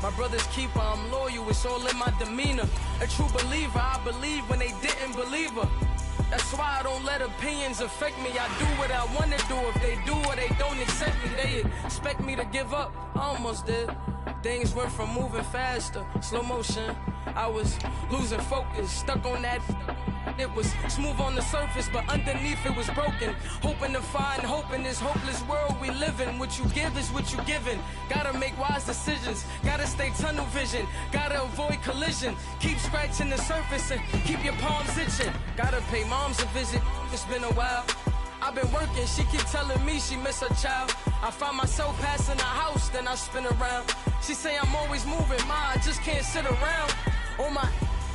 My brother's keeper, I'm loyal, it's all in my demeanor. A true believer, I believe when they didn't believe her. That's why I don't let opinions affect me. I do what I want to do. If they do or they don't accept me, they expect me to give up. I almost did. Things went from moving faster, slow motion. I was losing focus, stuck on that. It was smooth on the surface, but underneath it was broken. Hoping to find hope in this hopeless world we live in. What you give is what you given. Gotta make wise decisions. Gotta stay tunnel vision. Gotta avoid collision. Keep scratching the surface and keep your palms itching. Gotta pay moms a visit. It's been a while. I've been working, she keep telling me she miss her child. I find myself passing the house, then I spin around. She say I'm always moving, ma, I just can't sit around. Oh my,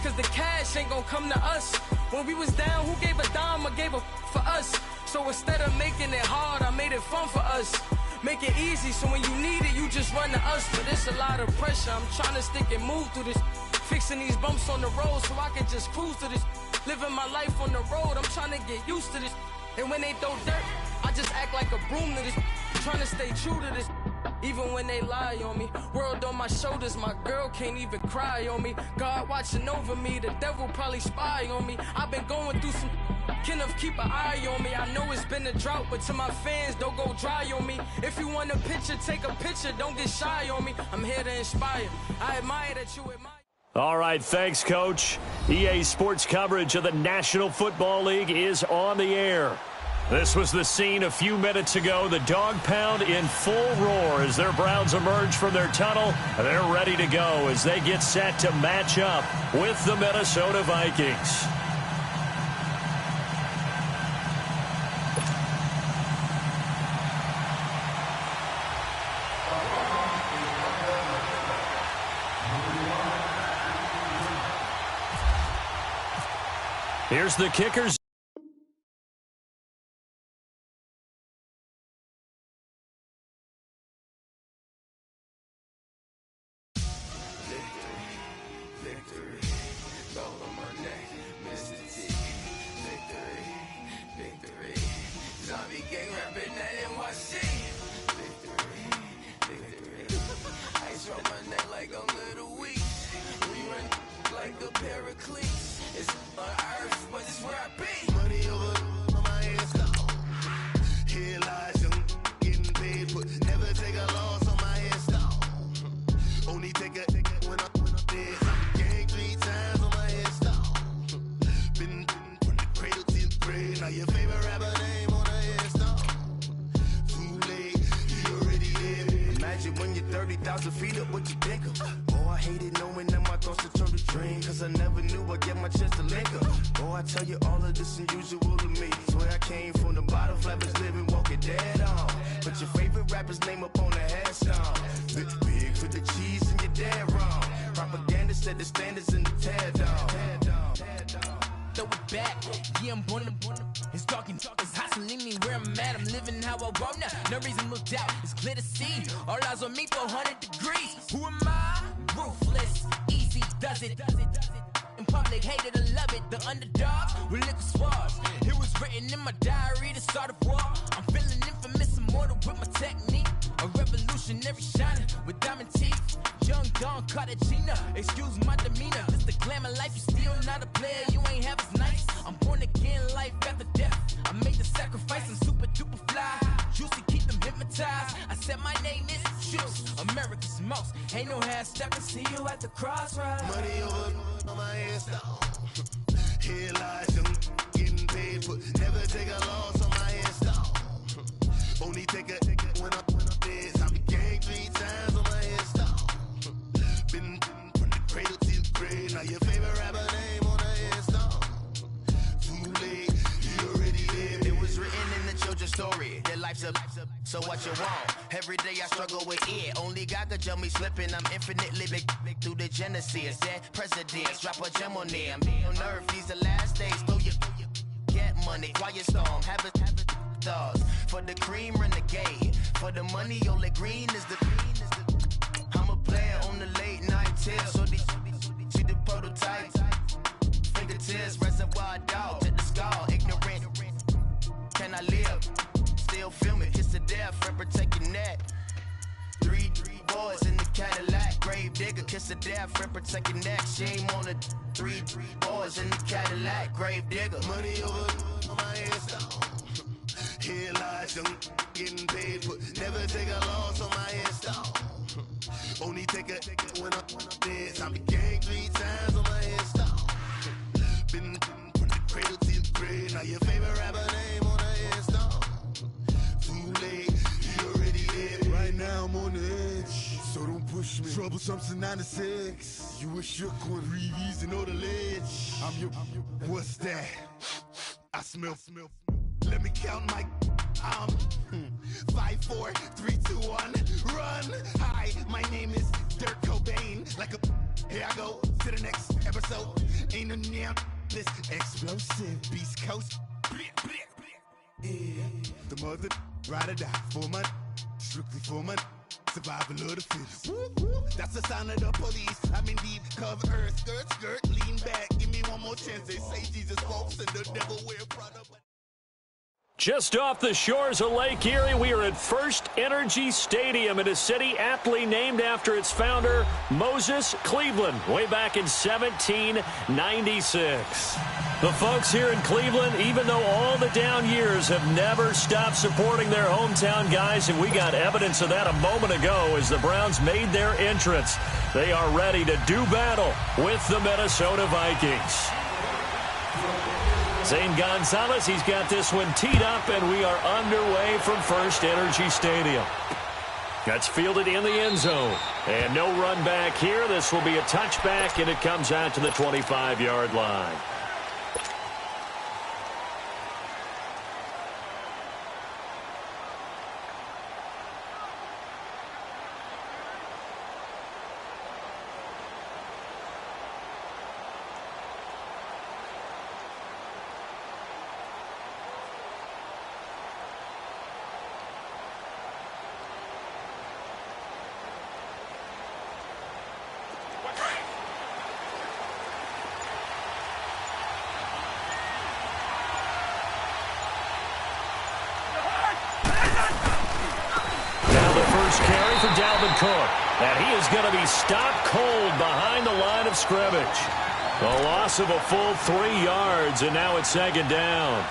cause the cash ain't gonna come to us. When we was down, who gave a dime or gave a for us? So instead of making it hard, I made it fun for us. Make it easy, so when you need it, you just run to us. But it's a lot of pressure, I'm trying to stick and move through this. Fixing these bumps on the road so I can just cruise to this. Living my life on the road, I'm trying to get used to this. And when they throw dirt, I just act like a broom to this. Trying to stay true to this. Even when they lie on me. World on my shoulders, my girl can't even cry on me. God watching over me, the devil probably spy on me. I've been going through some. Kenneth, keep an eye on me. I know it's been a drought, but to my fans, don't go dry on me. If you want a picture, take a picture, don't get shy on me. I'm here to inspire. I admire that you admire. All right, thanks, Coach. EA Sports coverage of the National Football League is on the air. This was the scene a few minutes ago. The dog pound in full roar as their Browns emerge from their tunnel. They're ready to go as they get set to match up with the Minnesota Vikings. Here's the kickers. So what you want? Every day I struggle with it. Only God could jump me slipping. I'm infinitely big through the Genesis. Dead presidents, drop a gem on them. On earth, these the last days. Throw your get money, quiet storm. Have it stars. For the cream, renegade. For the money, only green is the. I'm a player on the late night tips. So these see the prototype. Fingertips, reservoir dog. To the skull, ignorant. Can I live? Still film it, kiss to death, forever take your neck. Three boys in the Cadillac, grave digger, kiss a death, friend protect your neck. Shame on the three boys in the Cadillac, grave digger. Money over on my headstone. Here lies young getting paid, but never take a loss on my headstone. Only take a when I'm dead. I be gang 3 times on my headstone. Been from the cradle to the grave. Now your favorite rapper name on the headstone. Too late, he already dead. Right now I'm on the edge, so don't push me. Troublesome to 96. You a shook one, Reeves and all the ledge. I'm your. What's that? I smell. Let me count my. 5, 4, 3, 2, 1, run. Hi, my name is Dirk Cobain. Like a. Here I go to the next episode. Ain't no damn this explosive Beast Coast. Yeah. The mother ride or die for my. Strictly for my. Survival of the fittest. That's the sign of the police. I'm in deep cover earth. Skirt, lean back. Give me one more chance. They say Jesus walks and the devil wear Prada. Just off the shores of Lake Erie, we are at First Energy Stadium in a city aptly named after its founder, Moses Cleveland, way back in 1796. The folks here in Cleveland, even though all the down years, have never stopped supporting their hometown guys, and we got evidence of that a moment ago as the Browns made their entrance. They are ready to do battle with the Minnesota Vikings. Zane Gonzalez, he's got this one teed up, and we are underway from First Energy Stadium. That's fielded in the end zone. And no run back here. This will be a touchback, and it comes out to the 25-yard line. Carry for Dalvin Cook, and he is going to be stopped cold behind the line of scrimmage. A loss of a full 3 yards, and now it's second down.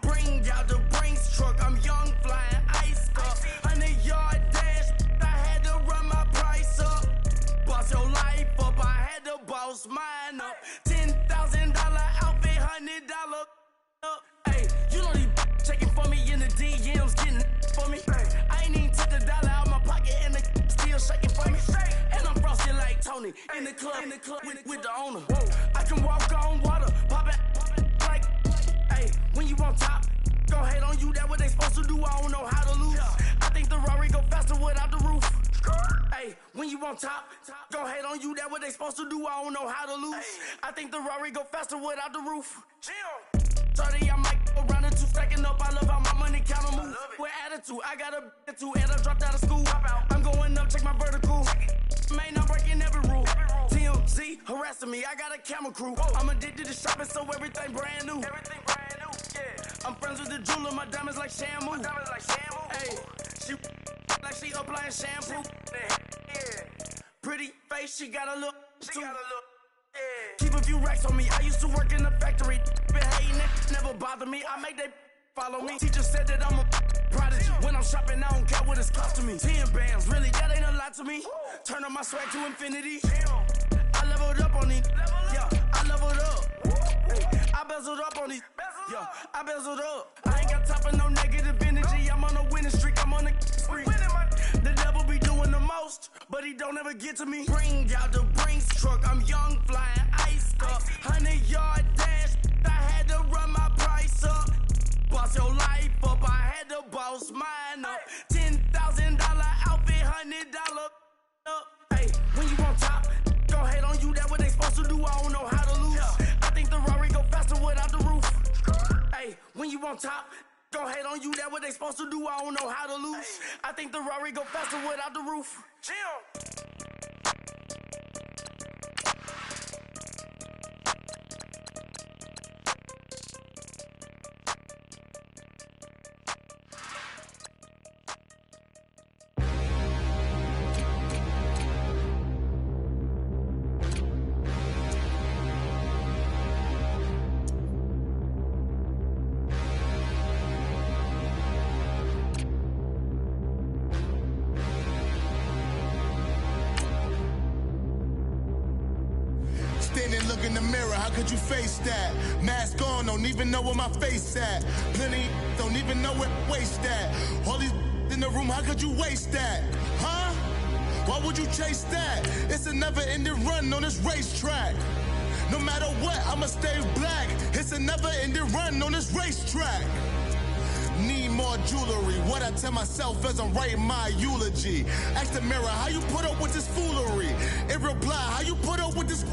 Bring out the Brinks truck, I'm young, flying ice up. 100-yard dash, I had to run my price up. Boss your life up, I had to boss mine up. $10,000 outfit, $100 up. Hey, you know these checking for me in the DMs, getting for me. I ain't even took the dollar out my pocket and the still shaking for me. And I'm frosty like Tony in the club with the owner. I can walk on water, pop it like. When you on top, gon' hate on you, that what they supposed to do, I don't know how to lose. I think the Rari go faster without the roof. Hey, when you on top, gon' hate on you, that what they supposed to do, I don't know how to lose. I think the Rari go faster without the roof. 30, I might go around the 2 stacking up, I love how my money counter move. With attitude, I got a attitude, and I dropped out of school. I'm going up, check my vertical. Man, I'm breaking every rule. TMZ harassing me, I got a camera crew. I'm addicted to shopping, so everything brand new. I'm friends with the jeweler, my diamonds like Shamu. Hey, she like she applying shampoo. Pretty face, she got a look. Keep a few racks on me. I used to work in the factory. Been hating it, never bother me. I make they follow me. Teacher said that I'm a prodigy. When I'm shopping, I don't care what it's cost to me. 10 bands, really, that ain't a lot to me. Turn on my swag to infinity. I leveled up on these. Yeah, I leveled up. I bezeled up on these. Yeah, I bezeled up. I ain't got time for no negative energy. I'm on a winning streak. I'm on a spree. The devil be doing the most, but he don't ever get to me. Bring out the Brinks truck. I'm young, flying ice up. 100-yard dash. I you on top. Gon' hate on you, that what they supposed to do, I don't know how to lose. I think the Rari go faster without the roof. Chill. Look in the mirror, how could you face that? Mask on, don't even know where my face at. Plenty don't even know where waste at. All these in the room, how could you waste that? Huh? Why would you chase that? It's a never-ending run on this racetrack. No matter what, I'ma stay black. It's a never-ending run on this racetrack. Need more jewelry, what I tell myself as I'm writing my eulogy. Ask the mirror, how you put up with this foolery? It reply, how you put up with this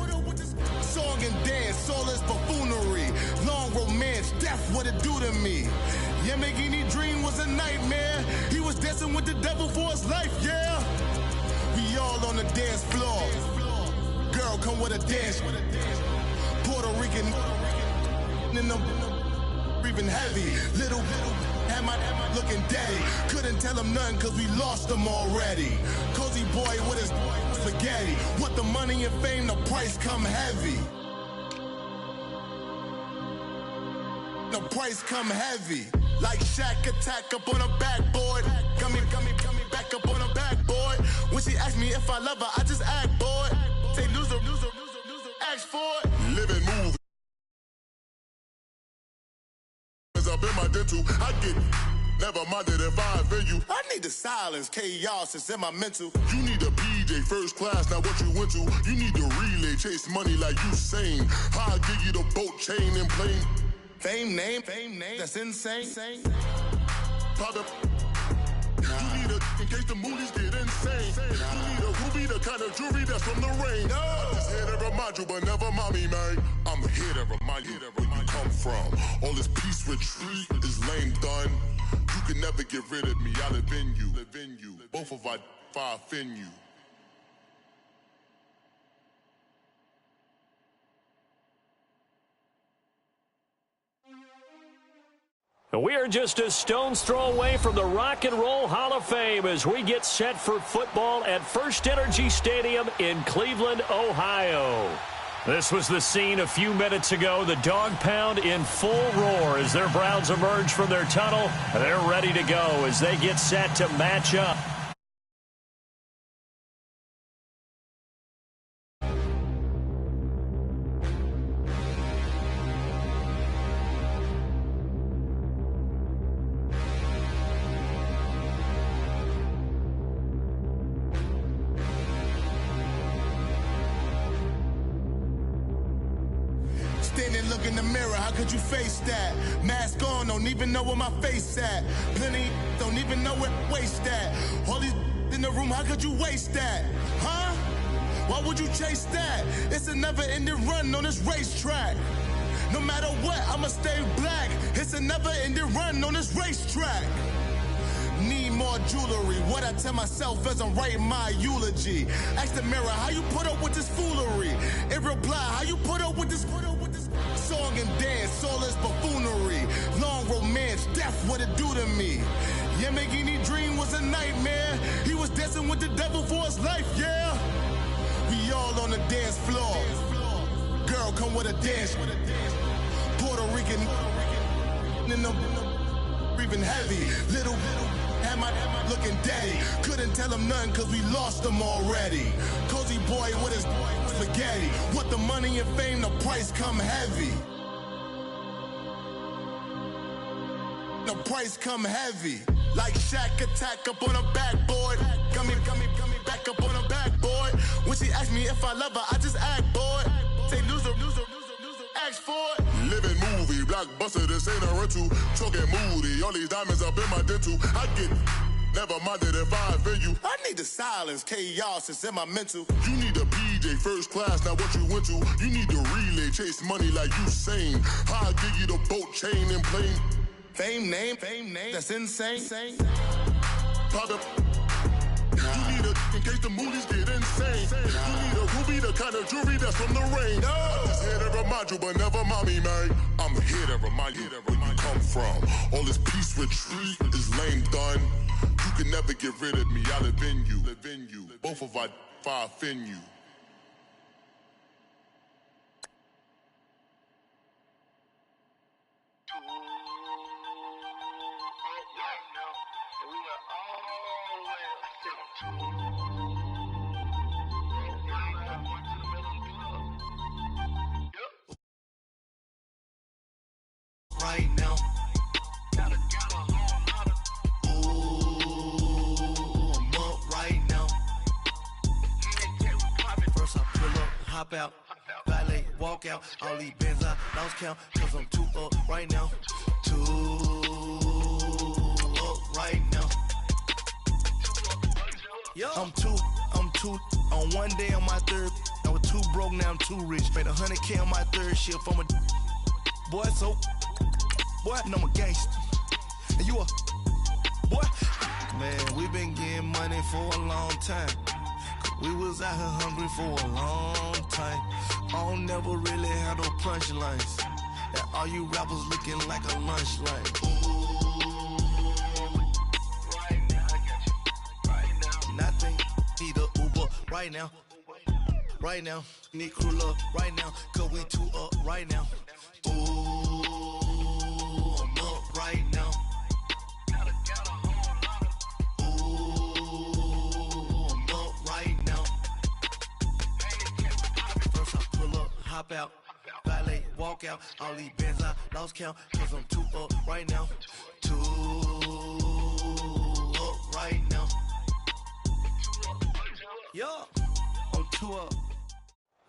song and dance, all this buffoonery. Long romance, death, what it do to me? Yamagini dream was a nightmare. He was dancing with the devil for his life, yeah. We all on the dance floor. Girl, come with a dance. Puerto Rican in the breathing heavy. Little had my looking daddy. Couldn't tell him nothing cause we lost him already. Cozy boy with his spaghetti. What the money and fame, the price come heavy. The price come heavy. Like Shaq attack up on a backboard. Got me back up on a backboard. When she asked me if I love her, I just act bored. Say loser, ask for it. Living move. Up in my dental, I get never minded if I offend you. I need the silence, chaos is in my mental. You need a PJ first class, not what you went to. You need the relay, chase money like you sane. I'll give you the boat chain and plane. Fame name, that's insane. Pop up. You need a in case the movies get insane. You need a ruby, the kind of jewelry that's from the rain. I'm just here to remind you, but never mommy, man. I'm here to remind you where you come from. All this peace retreat is lame done. You can never get rid of me. I live in you. Both of our fire fin you. We are just a stone's throw away from the Rock and Roll Hall of Fame as we get set for football at First Energy Stadium in Cleveland, Ohio. This was the scene a few minutes ago. The dog pound in full roar as their Browns emerge from their tunnel. They're ready to go as they get set to match up. Standing, look in the mirror, how could you face that? Mask on, don't even know where my face at. Plenty don't even know where waste at. All these in the room, how could you waste that? Huh? Why would you chase that? It's a never-ending run on this racetrack. No matter what, I'ma stay black. It's a never-ending run on this racetrack. Need more jewelry, what I tell myself as I'm writing my eulogy. Ask the mirror, how you put up with this foolery? It reply, how you put up with this song and dance, all this buffoonery. Long romance, death, what it do to me? Yamagini dream was a nightmare. He was dancing with the devil for his life, yeah. We all on the dance floor. Girl, come with a dance. Puerto Rican in the breathing heavy. Little had my looking daddy. Couldn't tell him nothing cause we lost him already. Cozy boy with his spaghetti. What the money and fame, the price come heavy. The price come heavy. Like Shaq attack up on a backboard. Got me back up on a backboard. When she asked me if I love her, I just act bored. Say loser, ask for it. Living movie, blockbuster, this ain't a rental. Talking moody, all these diamonds up in my dental. I get never minded if I offend you. I need the silence, chaos is in my mental. You need a PJ first class, not what you went to. You need the relay, chase money like you sane. I'll give you the boat chain and plane. Fame name, that's insane. Pop up. You need in case the movies get insane. You need a ruby, the kind of jewelry that's from the rain. I'm just here to remind you, but never mommy, man. I'm here to remind you where you come from. All this peace retreat is lame done. You can never get rid of me. I live in you. Both of our fire fin you. Right now. Ooh, I'm up right now. First I pull up, hop out, valet, walk out. All these bands I lost count, cause I'm too up right now. Too up right now. I'm two, on one day on my third. I was too broke, now I'm too rich. Made 100K on my third shift from a boy, so boy, and I'm a gangster. And you a boy? Man, we been getting money for a long time. We was out here hungry for a long time. I don't never really have no punchlines. And all you rappers looking like a lunch line. Right now, I got you. Right now. Nothing, need a Uber right now. Right now, need crew up right now. Cause we too up right now. Ooh. Right now. Ooh, I'm up right now. First I pull up, hop out, valet, walk out. All these bands I lost count, cause I'm too up right now. Too up right now. Yeah, I'm too up.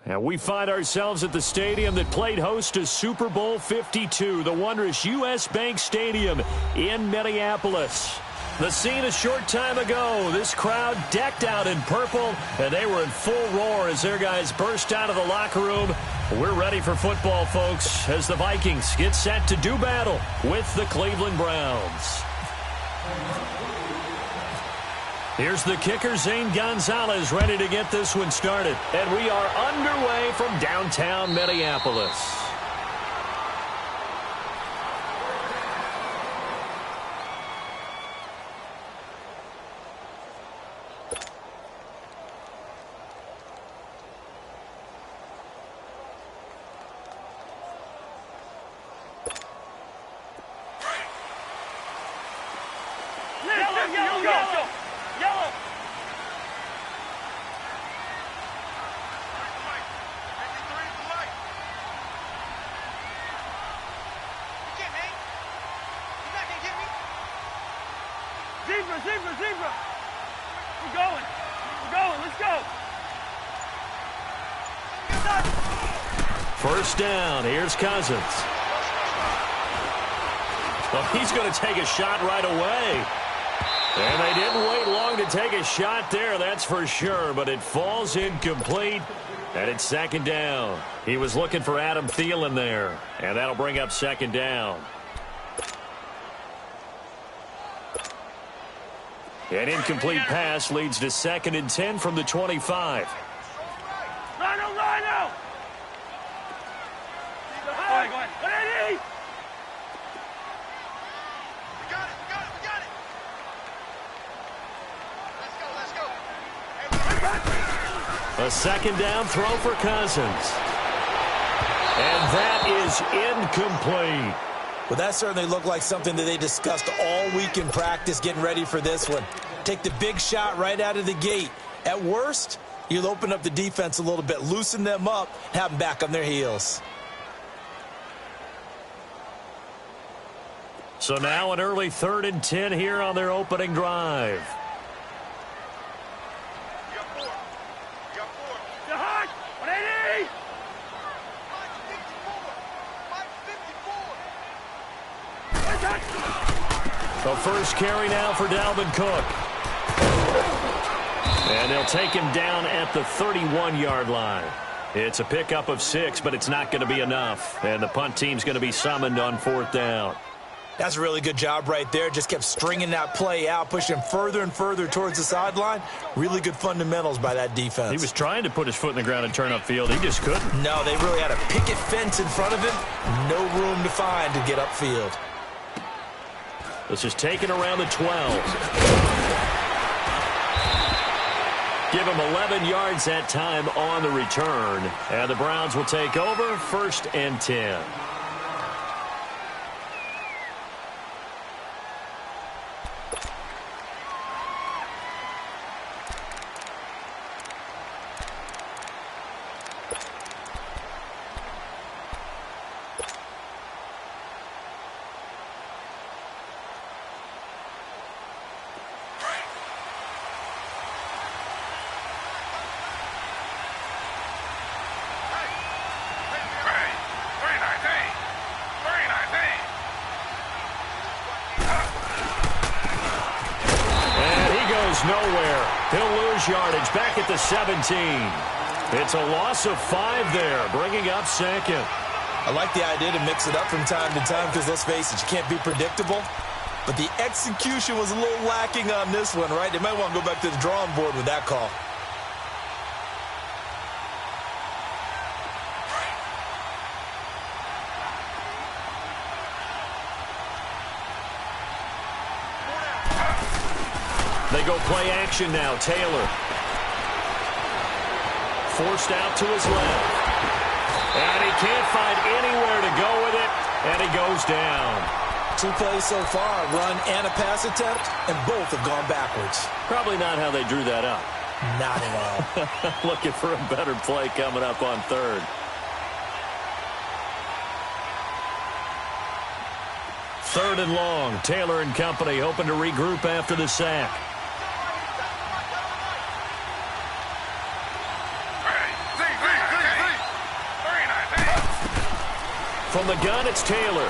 And we find ourselves at the stadium that played host to Super Bowl 52, the wondrous U.S. Bank Stadium in Minneapolis. The scene a short time ago, this crowd decked out in purple, and they were in full roar as their guys burst out of the locker room. We're ready for football, folks, as the Vikings get set to do battle with the Cleveland Browns. Here's the kicker, Zane Gonzalez, ready to get this one started. And we are underway from downtown Minneapolis. Zebra. We're going, let's go. First down, here's Cousins. Well, he's going to take a shot right away. And they didn't wait long to take a shot there, that's for sure, but it falls incomplete, and it's second down. He was looking for Adam Thielen there, and that'll bring up second down. An incomplete pass leads to 2nd and 10 from the 25. Rhino! All right, go ahead. Ready? We got it. Let's go. A second down throw for Cousins. And that is incomplete. Well, that certainly looked like something that they discussed all week in practice getting ready for this one. Take the big shot right out of the gate. At worst, you'll open up the defense a little bit, loosen them up, have them back on their heels. So now an early 3rd and 10 here on their opening drive. The first carry now for Dalvin Cook. And they'll take him down at the 31-yard line. It's a pickup of 6, but it's not going to be enough. And the punt team's going to be summoned on 4th down. That's a really good job right there. Just kept stringing that play out, pushing him further and further towards the sideline. Really good fundamentals by that defense. He was trying to put his foot in the ground and turn upfield. He just couldn't. No, they really had a picket fence in front of him. No room to find to get upfield. This is taken around the 12. Give him 11 yards that time on the return. And the Browns will take over 1st and 10. Nowhere. He'll lose yardage back at the 17. It's a loss of 5 there, bringing up 2nd. I like the idea to mix it up from time to time because, let's face it, you can't be predictable. But the execution was a little lacking on this one, right? They might want to go back to the drawing board with that call. They go play action now. Taylor. Forced out to his left. And he can't find anywhere to go with it. And he goes down. 2 plays so far, a run and a pass attempt, and both have gone backwards. Probably not how they drew that up. Not at all. Looking for a better play coming up on 3rd. 3rd and long. Taylor and company hoping to regroup after the sack. From the gun, it's Taylor.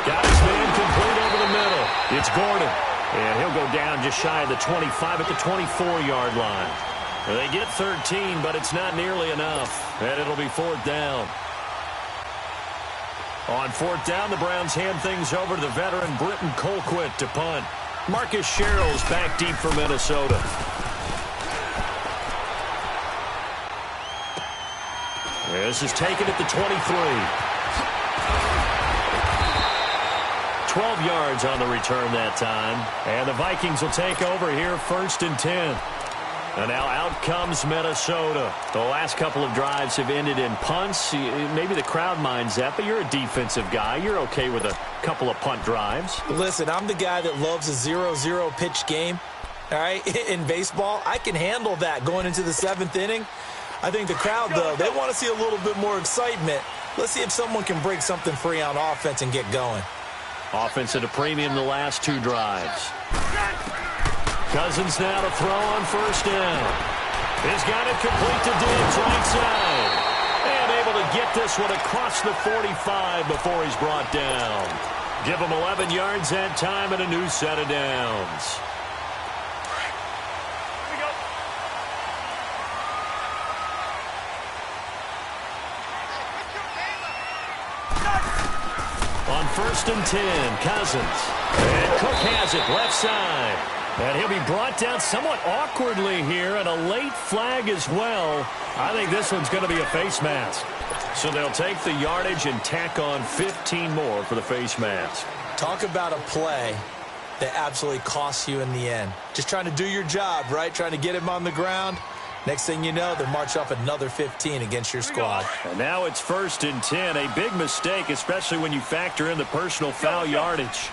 Got his man complete over the middle. It's Gordon. And he'll go down just shy of the 25 at the 24-yard line. They get 13, but it's not nearly enough. And it'll be 4th down. On 4th down, the Browns hand things over to the veteran Britton Colquitt to punt. Marcus Sherrill's back deep for Minnesota. This is taken at the 23. 12 yards on the return that time. And the Vikings will take over here 1st and 10. And now out comes Minnesota. The last couple of drives have ended in punts. Maybe the crowd minds that, but you're a defensive guy. You're okay with a couple of punt drives. Listen, I'm the guy that loves a 0-0 pitch game. All right, in baseball, I can handle that going into the 7th inning. I think the crowd, though, they want to see a little bit more excitement. Let's see if someone can break something free on offense and get going. Offense at a premium the last 2 drives. Cousins now to throw on 1st down. He's got it complete to Diggs right side. And able to get this one across the 45 before he's brought down. Give him 11 yards that time and a new set of downs. On 1st and 10, Cousins. And Cook has it left side. And he'll be brought down somewhat awkwardly here, and a late flag as well. I think this one's going to be a face mask. So they'll take the yardage and tack on 15 more for the face mask. Talk about a play that absolutely costs you in the end. Just trying to do your job, right? Trying to get him on the ground. Next thing you know, they march off another 15 against your squad. And now it's 1st and 10. A big mistake, especially when you factor in the personal foul yardage.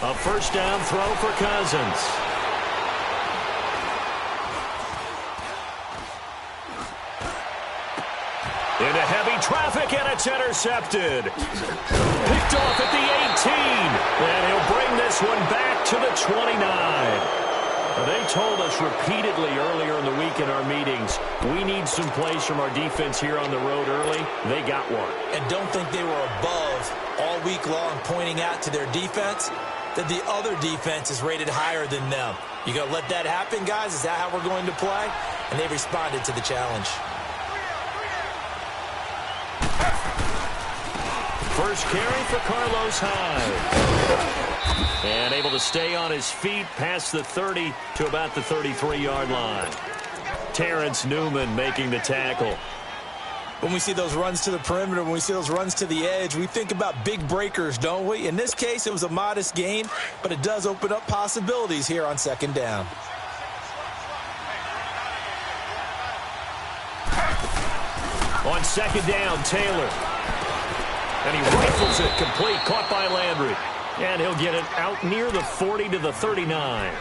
A 1st down throw for Cousins. Into heavy traffic, and it's intercepted. Picked off at the 18. And he'll bring this 29. They told us repeatedly earlier in the week in our meetings, we need some plays from our defense here on the road early. They got one. And don't think they were above all week long pointing out to their defense that the other defense is rated higher than them. You going to let that happen, guys? Is that how we're going to play? And they responded to the challenge. First carry for Carlos Hyde. And able to stay on his feet past the 30 to about the 33-yard line. Terrence Newman making the tackle. When we see those runs to the perimeter, when we see those runs to the edge, we think about big breakers, don't we? In this case, it was a modest gain, but it does open up possibilities here on second down. On second down, Taylor. And he rifles it complete, caught by Landry. And he'll get it out near the 40 to the 39.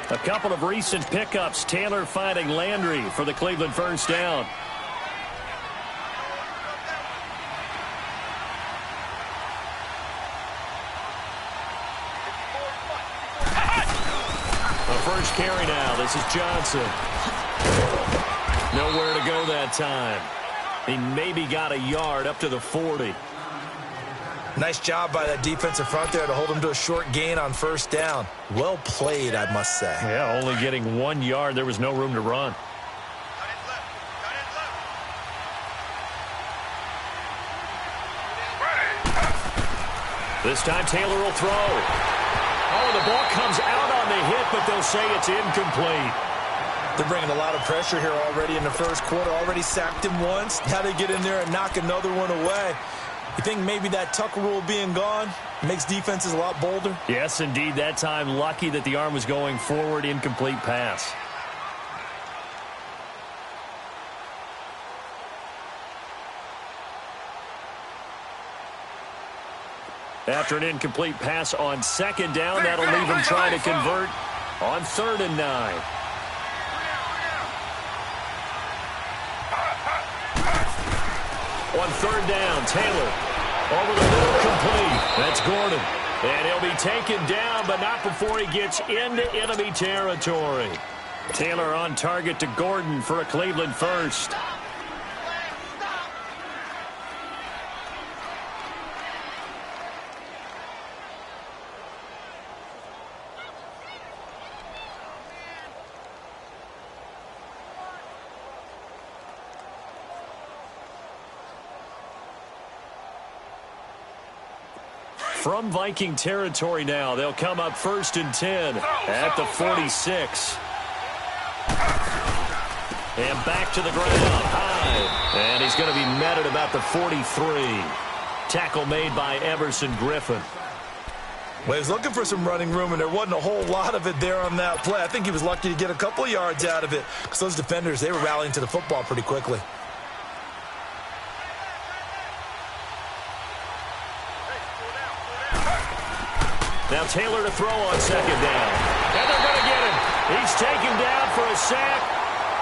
A couple of recent pickups. Taylor finding Landry for the Cleveland first down. A first carry now. This is Johnson. Nowhere to go that time. He maybe got a yard up to the 40. Nice job by that defensive front there to hold him to a short gain on first down. Well played, I must say. Yeah, only getting 1 yard. There was no room to run. This time Taylor will throw. Oh, the ball comes out on the hit, but they'll say it's incomplete. They're bringing a lot of pressure here already in the first quarter. Already sacked him once. Now they get in there and knock another one away. You think maybe that Tucker rule being gone makes defenses a lot bolder? Yes, indeed. That time, lucky that the arm was going forward. Incomplete pass. After an incomplete pass on second down, that'll leave him trying to convert on 3rd and 9. On 3rd down, Taylor over the middle, complete. That's Gordon. And he'll be taken down, but not before he gets into enemy territory. Taylor on target to Gordon for a Cleveland first. From Viking territory now, they'll come up 1st and 10 at the 46. And back to the ground, high. And he's going to be met at about the 43. Tackle made by Everson Griffin. Well, he was looking for some running room, and there wasn't a whole lot of it there on that play. I think he was lucky to get a couple of yards out of it because those defenders, they were rallying to the football pretty quickly. Now Taylor to throw on second down. And they're going to get him. He's taken down for a sack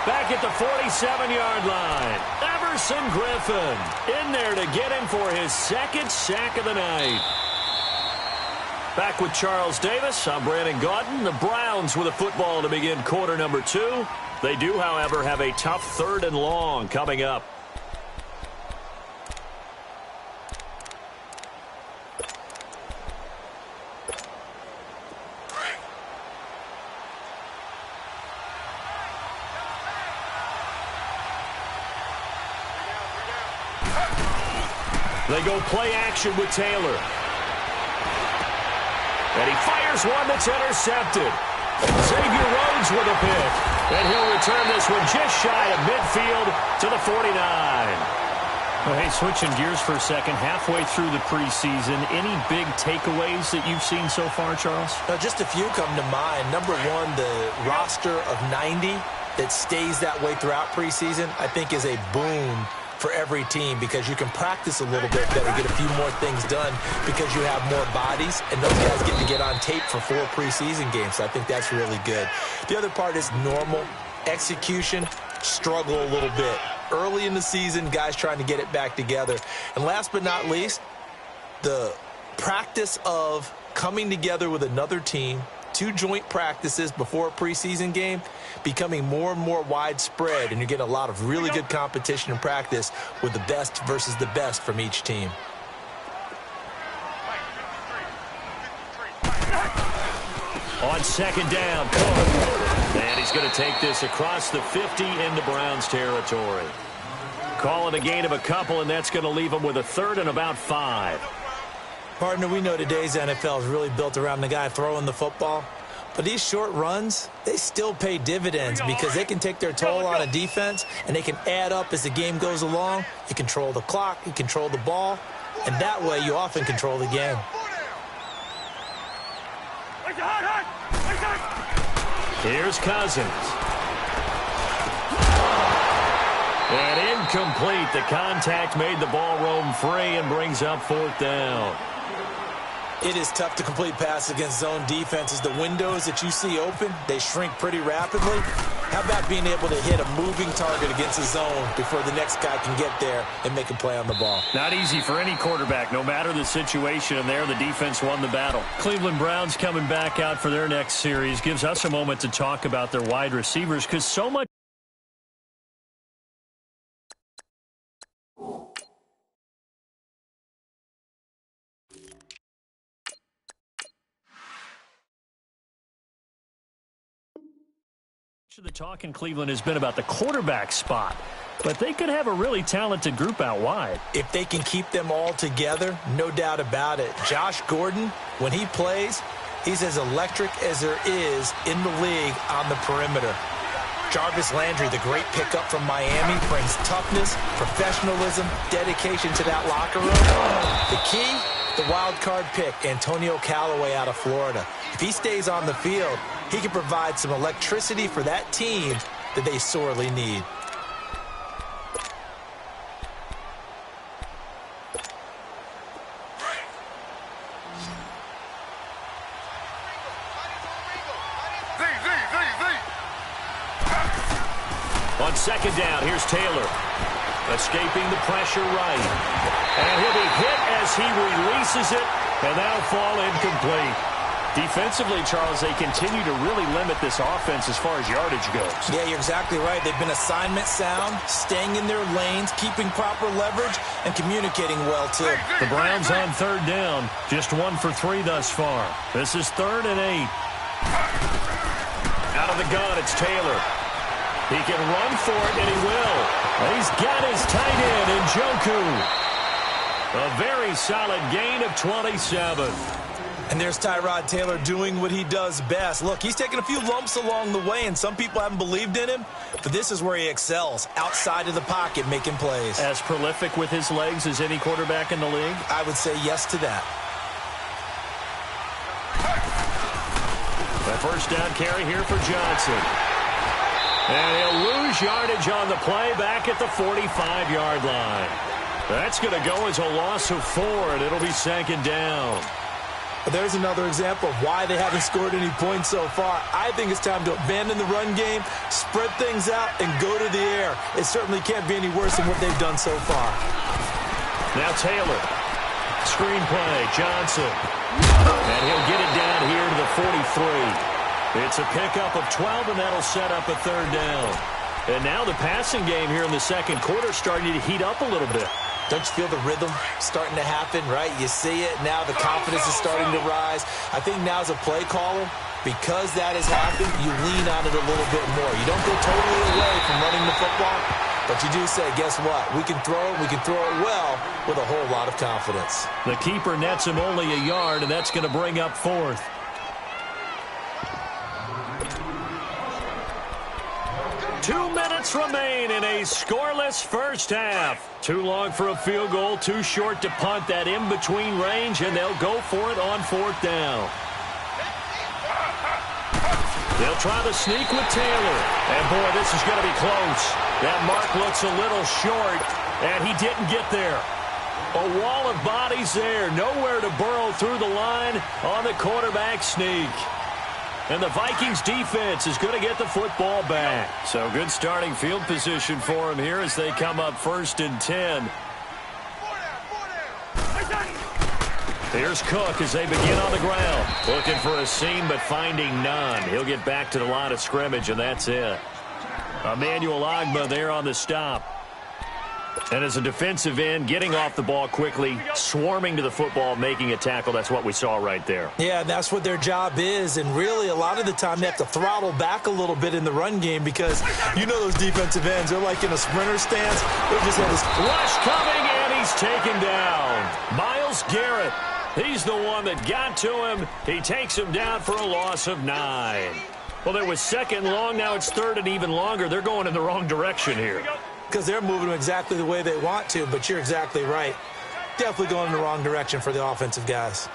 back at the 47-yard line. Everson Griffin in there to get him for his 2nd sack of the night. Back with Charles Davis, I'm Brandon Gaudin. The Browns with a football to begin quarter number 2. They do, however, have a tough 3rd and long coming up. They go play action with Taylor. And he fires one that's intercepted. Xavier Rhodes with a pick. And he'll return this one just shy of midfield to the 49. Well, hey, switching gears for a second, halfway through the preseason, any big takeaways that you've seen so far, Charles? Just a few come to mind. Number one, the roster of 90 that stays that way throughout preseason, I think is a boon for every team because you can practice a little bit better, get a few more things done because you have more bodies, and those guys get to get on tape for 4 preseason games. So I think that's really good. The other part is normal execution, struggle a little bit. Early in the season, guys trying to get it back together. And last but not least, the practice of coming together with another team 2 joint practices before a preseason game becoming more and more widespread, and you're getting a lot of really good competition in practice with the best versus the best from each team. On second down, and he's going to take this across the 50 into Browns territory. Calling a gain of a couple, and that's going to leave him with a third and about 5. Partner, we know today's NFL is really built around the guy throwing the football. But these short runs, they still pay dividends because they can take their toll on a defense, and they can add up as the game goes along. You control the clock, you control the ball, and that way you often control the game. Here's Cousins. And incomplete. The contact made the ball roam free and brings up 4th down. It is tough to complete passes against zone defenses. The windows that you see open, they shrink pretty rapidly. How about being able to hit a moving target against a zone before the next guy can get there and make a play on the ball? Not easy for any quarterback, no matter the situation, and there the defense won the battle. Cleveland Browns coming back out for their next series gives us a moment to talk about their wide receivers because so much of the talk in Cleveland has been about the quarterback spot, but they could have a really talented group out wide. If they can keep them all together, no doubt about it. Josh Gordon, when he plays, he's as electric as there is in the league on the perimeter. Jarvis Landry, the great pickup from Miami, brings toughness, professionalism, dedication to that locker room. The key, the wild card pick, Antonio Callaway out of Florida. If he stays on the field, he can provide some electricity for that team that they sorely need. On second down, here's Taylor. Escaping the pressure right. And he'll be hit as he releases it, and that'll fall incomplete. Defensively, Charles, they continue to really limit this offense as far as yardage goes. Yeah, you're exactly right. They've been assignment sound, staying in their lanes, keeping proper leverage, and communicating well, too. The Browns on third down, just 1 for 3 thus far. This is 3rd and 8. Out of the gun, it's Taylor. He can run for it, and he will. He's got his tight end in Njoku. A very solid gain of 27. And there's Tyrod Taylor doing what he does best. Look, he's taken a few lumps along the way, and some people haven't believed in him, but this is where he excels, outside of the pocket, making plays. As prolific with his legs as any quarterback in the league? I would say yes to that. A first down carry here for Johnson. And he'll lose yardage on the play back at the 45-yard line. That's going to go as a loss of 4, and it'll be 2nd down. But there's another example of why they haven't scored any points so far. I think it's time to abandon the run game, spread things out, and go to the air. It certainly can't be any worse than what they've done so far. Now Taylor. Screen play, Johnson. And he'll get it down here to the 43. It's a pickup of 12, and that'll set up a 3rd down. And now the passing game here in the second quarter starting to heat up a little bit. Don't you feel the rhythm starting to happen, right? You see it now. The confidence is starting to rise. I think now as a play caller, because that has happened, you lean on it a little bit more. You don't go totally away from running the football, but you do say, guess what? We can throw it. We can throw it well with a whole lot of confidence. The keeper nets him only a yard, and that's going to bring up 4th. Two minutes remain in a scoreless first half. Too long for a field goal, too short to punt that in-between range, and they'll go for it on 4th down. They'll try the sneak with Taylor. And, boy, this is going to be close. That mark looks a little short, and he didn't get there. A wall of bodies there. Nowhere to burrow through the line on the quarterback sneak. And the Vikings defense is going to get the football back. So good starting field position for him here as they come up 1st and 10. Here's Cook as they begin on the ground. Looking for a seam, but finding none. He'll get back to the line of scrimmage, and that's it. Emmanuel Agba there on the stop. And as a defensive end, getting off the ball quickly, swarming to the football, making a tackle. That's what we saw right there. Yeah, that's what their job is. And really, a lot of the time, they have to throttle back a little bit in the run game because you know those defensive ends, they're like in a sprinter stance. They just have this rush coming, and he's taken down. Myles Garrett, he's the one that got to him. He takes him down for a loss of 9. Well, there was second long. Now it's third and even longer. They're going in the wrong direction here. Because they're moving exactly the way they want to, but you're exactly right. Definitely going in the wrong direction for the offensive guys.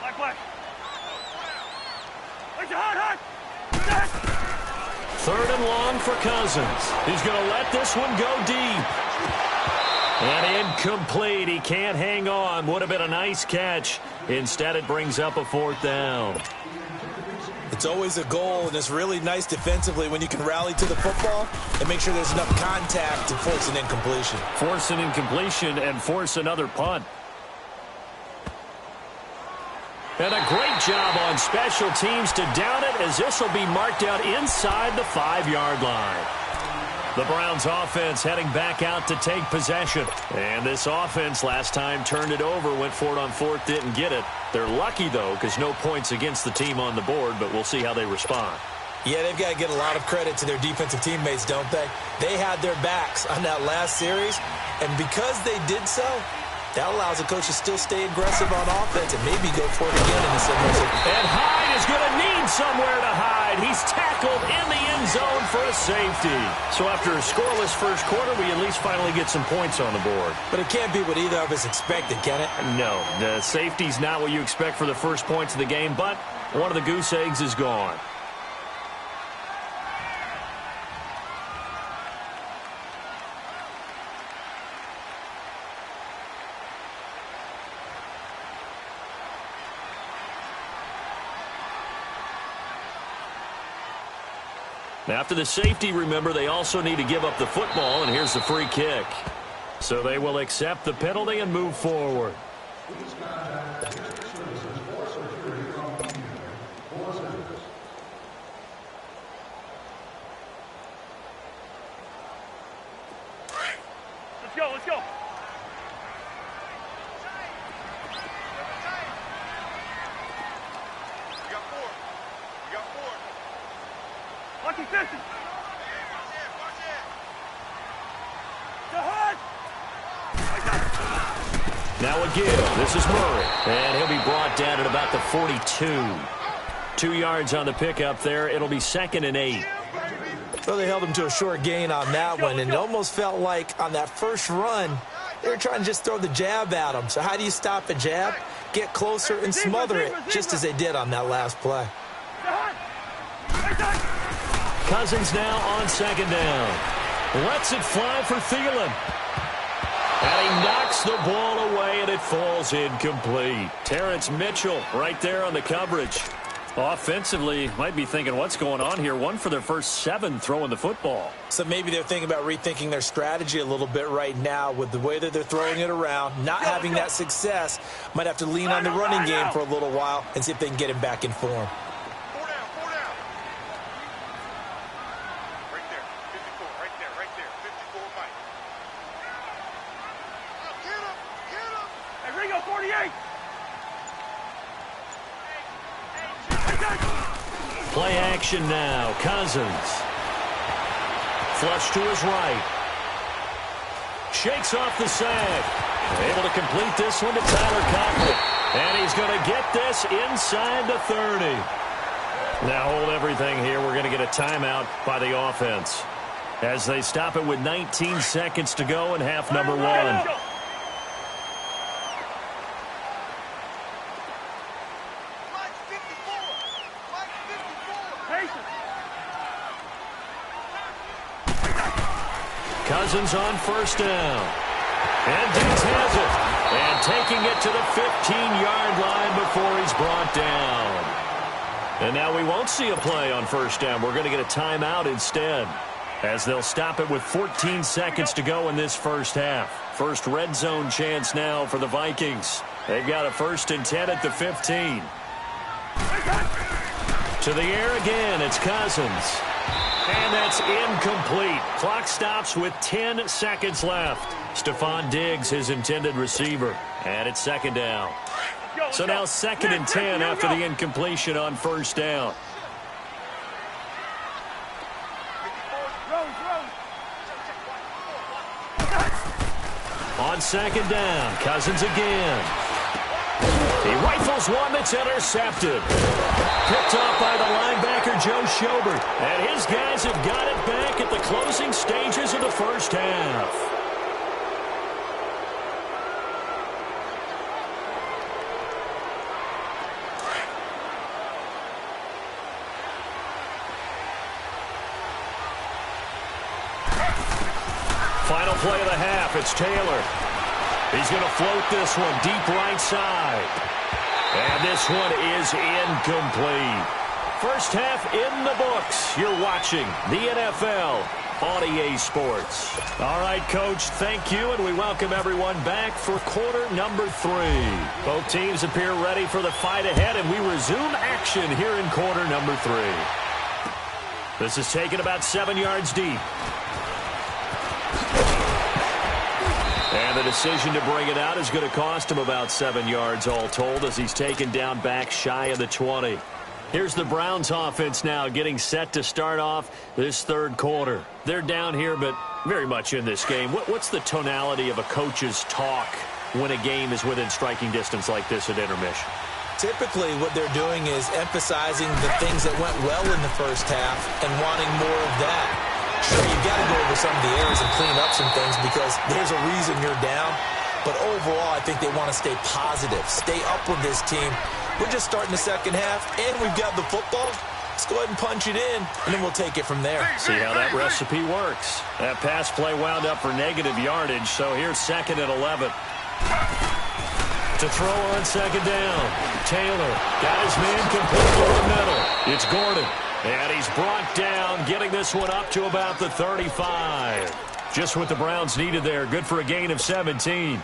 Third and long for Cousins. He's going to let this one go deep. And incomplete. He can't hang on. Would have been a nice catch. Instead, it brings up a fourth down. It's always a goal, and it's really nice defensively when you can rally to the football and make sure there's enough contact to force an incompletion. Force an incompletion and force another punt. And a great job on special teams to down it, as this will be marked out inside the 5-yard line. The Browns offense heading back out to take possession. And this offense last time turned it over, went for it on fourth, didn't get it. They're lucky, though, because no points against the team on the board, but we'll see how they respond. Yeah, they've got to get a lot of credit to their defensive teammates, don't they? They had their backs on that last series, and because they did so, that allows the coach to still stay aggressive on offense and maybe go for it again in the similar. And Hyde is going to need somewhere to hide. He's tackled in the end zone for a safety. So after a scoreless first quarter, we at least finally get some points on the board. But it can't be what either of us expected, can it? No, the safety's not what you expect for the first points of the game, but one of the goose eggs is gone. After the safety, remember, they also need to give up the football, and here's the free kick. So they will accept the penalty and move forward. Let's go, let's go. Now again, this is Murray, and he'll be brought down at about the 42. 2 yards on the pickup there. It'll be 2nd and 8. So they held him to a short gain on that one, and it almost felt like on that first run, they were trying to just throw the jab at him. So how do you stop a jab? Get closer and smother it, just as they did on that last play. Cousins now on 2nd down. Lets it fly for Thielen. And he knocks the ball away, and it falls incomplete. Terrence Mitchell right there on the coverage. Offensively, might be thinking, what's going on here? 1 for their first 7 throwing the football. So maybe they're thinking about rethinking their strategy a little bit right now with the way that they're throwing it around, not having that success. Might have to lean on the running game for a little while and see if they can get him back in form. Play action now. Cousins. Flush to his right. Shakes off the sack. Able to complete this one to Tyler Conklin. And he's going to get this inside the 30. Now hold everything here. We're going to get a timeout by the offense as they stop it with 19 seconds to go in half number 1. Cousins on 1st down. And Diggs has it. And taking it to the 15-yard line before he's brought down. And now we won't see a play on 1st down. We're going to get a timeout instead, as they'll stop it with 14 seconds to go in this first half. First red zone chance now for the Vikings. They've got a 1st and 10 at the 15. To the air again, it's Cousins. And that's incomplete. Clock stops with 10 seconds left. Stephon Diggs, his intended receiver. And it's 2nd down. So now 2nd and 10 after the incompletion on 1st down. On 2nd down, Cousins again. He rifles one that's intercepted. Picked off by the linebacker, Joe Schobert. And his guys have got it back at the closing stages of the 1st half. Final play of the half, it's Taylor. He's going to float this one deep right side. And this one is incomplete. 1st half in the books. You're watching the NFL on EA Sports. All right, Coach, thank you, and we welcome everyone back for quarter number 3. Both teams appear ready for the fight ahead, and we resume action here in quarter number 3. This is taken about 7 yards deep. And the decision to bring it out is going to cost him about 7 yards all told as he's taken down back shy of the 20. Here's the Browns offense now getting set to start off this 3rd quarter. They're down here, but very much in this game. What's the tonality of a coach's talk when a game is within striking distance like this at intermission? Typically, what they're doing is emphasizing the things that went well in the 1st half and wanting more of that. Sure, you've got to go over some of the errors and clean up some things because there's a reason you're down. But overall, I think they want to stay positive, stay up with this team. We're just starting the 2nd half, and we've got the football. Let's go ahead and punch it in, and then we'll take it from there. See how that recipe works. That pass play wound up for negative yardage, so here's 2nd and 11. To throw on 2nd down. Taylor got his man complete to the middle. It's Gordon. And he's brought down, getting this one up to about the 35. Just what the Browns needed there. Good for a gain of 17.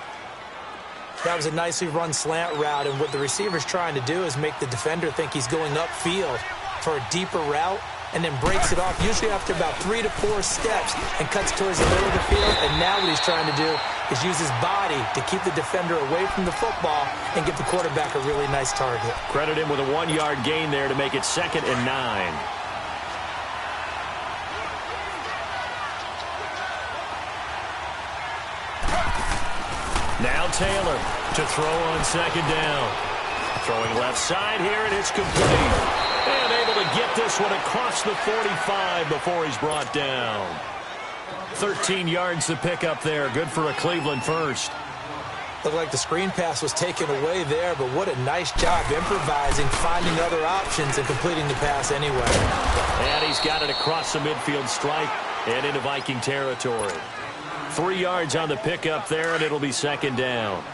That was a nicely run slant route, and what the receiver's trying to do is make the defender think he's going upfield for a deeper route and then breaks it off, usually after about 3 to 4 steps, and cuts towards the middle of the field. And now what he's trying to do is use his body to keep the defender away from the football and give the quarterback a really nice target. Credit him with a 1-yard gain there to make it 2nd and 9. Now Taylor to throw on 2nd down. Throwing left side here, and it's complete. And able to get this one across the 45 before he's brought down. 13 yards to pick up there. Good for a Cleveland first. Looked like the screen pass was taken away there, but what a nice job improvising, finding other options, and completing the pass anyway. And he's got it across the midfield stripe and into Viking territory. 3 yards on the pickup there, and it'll be 2nd down.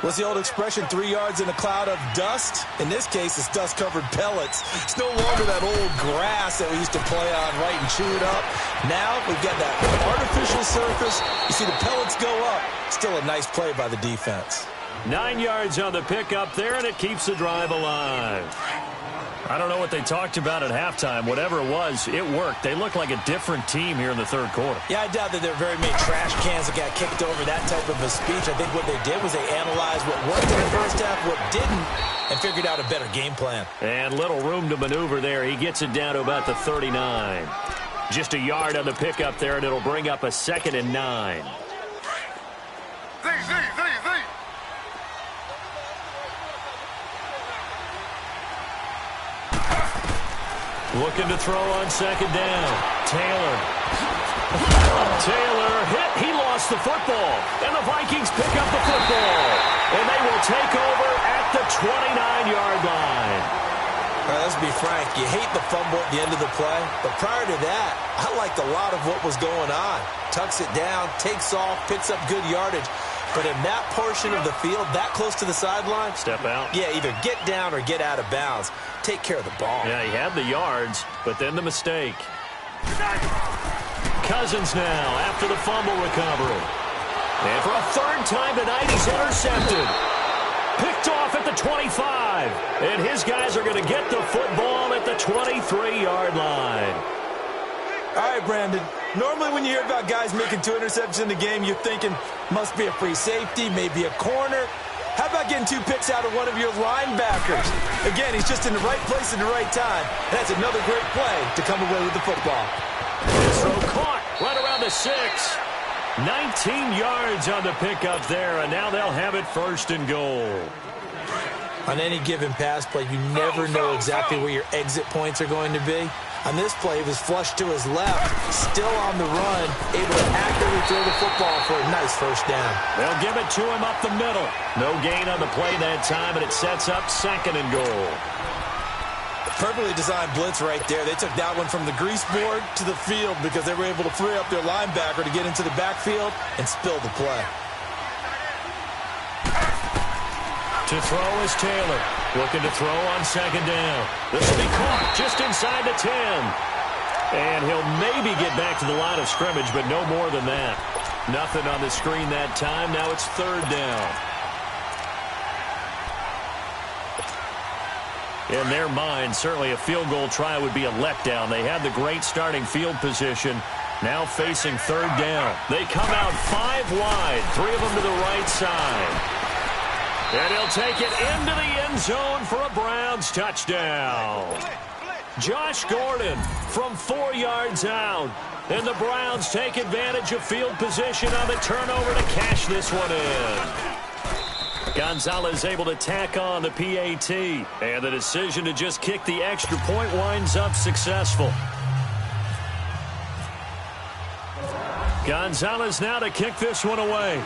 What's the old expression, 3 yards in a cloud of dust? In this case, it's dust-covered pellets. It's no longer that old grass that we used to play on, right, and chew it up. Now we've got that artificial surface. You see the pellets go up. Still a nice play by the defense. 9 yards on the pickup there, and it keeps the drive alive. I don't know what they talked about at halftime. Whatever it was, it worked. They look like a different team here in the 3rd quarter. Yeah, I doubt that there are very many trash cans that got kicked over, that type of a speech. I think what they did was they analyzed what worked in the 1st half, what didn't, and figured out a better game plan. And little room to maneuver there. He gets it down to about the 39. Just a yard on the pickup there, and it'll bring up a 2nd and 9. Looking to throw on 2nd down. Taylor hit. He lost the football. And the Vikings pick up the football. And they will take over at the 29-yard line. All right, let's be frank. You hate the fumble at the end of the play. But prior to that, I liked a lot of what was going on. Tucks it down, takes off, picks up good yardage. But in that portion of the field, that close to the sideline, step out. Yeah, either get down or get out of bounds. Take care of the ball. Yeah, he had the yards, but then the mistake. Cousins now after the fumble recovery. And for a 3rd time tonight, he's intercepted. Picked off at the 25. And his guys are going to get the football at the 23-yard line. All right, Brandon. Normally when you hear about guys making 2 interceptions in the game, you're thinking must be a free safety, maybe a corner. How about getting 2 picks out of one of your linebackers? Again, he's just in the right place at the right time. That's another great play to come away with the football. This throw caught right around the 6. 19 yards on the pickup there, and now they'll have it 1st and goal. On any given pass play, you never know exactly where your exit points are going to be. On this play, he was flushed to his left, still on the run, able to accurately throw the football for a nice 1st down. They'll give it to him up the middle. No gain on the play that time, and it sets up 2nd and goal. Perfectly designed blitz right there. They took that one from the grease board to the field because they were able to free up their linebacker to get into the backfield and spill the play. To throw is Taylor. Looking to throw on 2nd down. This will be caught just inside the 10. And he'll maybe get back to the line of scrimmage, but no more than that. Nothing on the screen that time. Now it's 3rd down. In their mind, certainly a field goal try would be a letdown. They had the great starting field position. Now facing 3rd down. They come out 5 wide. 3 of them to the right side. And he'll take it into the end zone for a Browns touchdown. Josh Gordon from 4 yards out. And the Browns take advantage of field position on the turnover to cash this one in. Gonzalez able to tack on the PAT. And the decision to just kick the extra point winds up successful. Gonzalez now to kick this one away.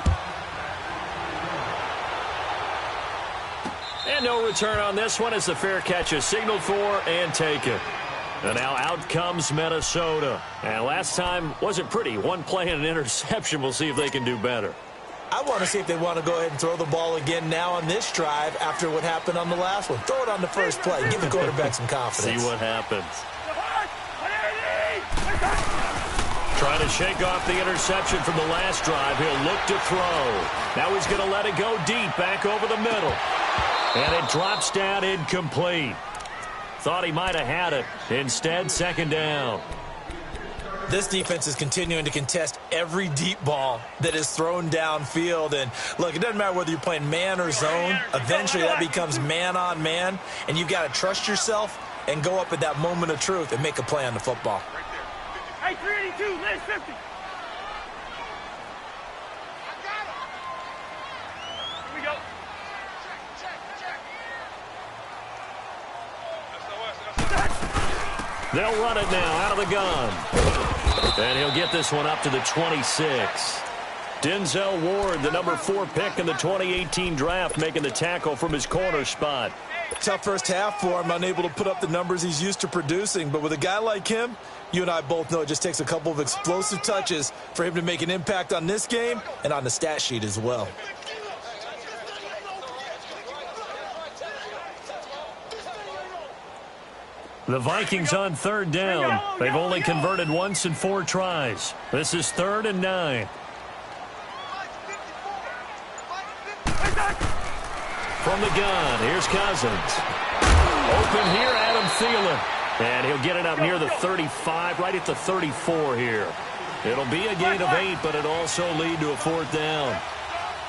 And no return on this one as the fair catch is signaled for and taken. And now out comes Minnesota. And last time wasn't pretty. 1 play and an interception. We'll see if they can do better. I want to see if they want to go ahead and throw the ball again now on this drive after what happened on the last one. Throw it on the first play. Give the quarterback some confidence. See what happens. Trying to shake off the interception from the last drive. He'll look to throw. Now he's going to let it go deep back over the middle. And it drops down incomplete. Thought he might have had it. Instead, 2nd down. This defense is continuing to contest every deep ball that is thrown downfield. And, look, it doesn't matter whether you're playing man or zone. Eventually, that becomes man-on-man. And you've got to trust yourself and go up at that moment of truth and make a play on the football. Hey, 382, list 50. Here we go. They'll run it now out of the gun. And he'll get this one up to the 26. Denzel Ward, the number 4 pick in the 2018 draft, making the tackle from his corner spot. Tough first half for him, unable to put up the numbers he's used to producing. But with a guy like him, you and I both know it just takes a couple of explosive touches for him to make an impact on this game and on the stat sheet as well. The Vikings on 3rd down. They've only converted once in 4 tries. This is 3rd and 9. From the gun, here's Cousins. Open here, Adam Thielen. And he'll get it up near the 35, right at the 34 here. It'll be a gain of 8, but it'll also lead to a 4th down.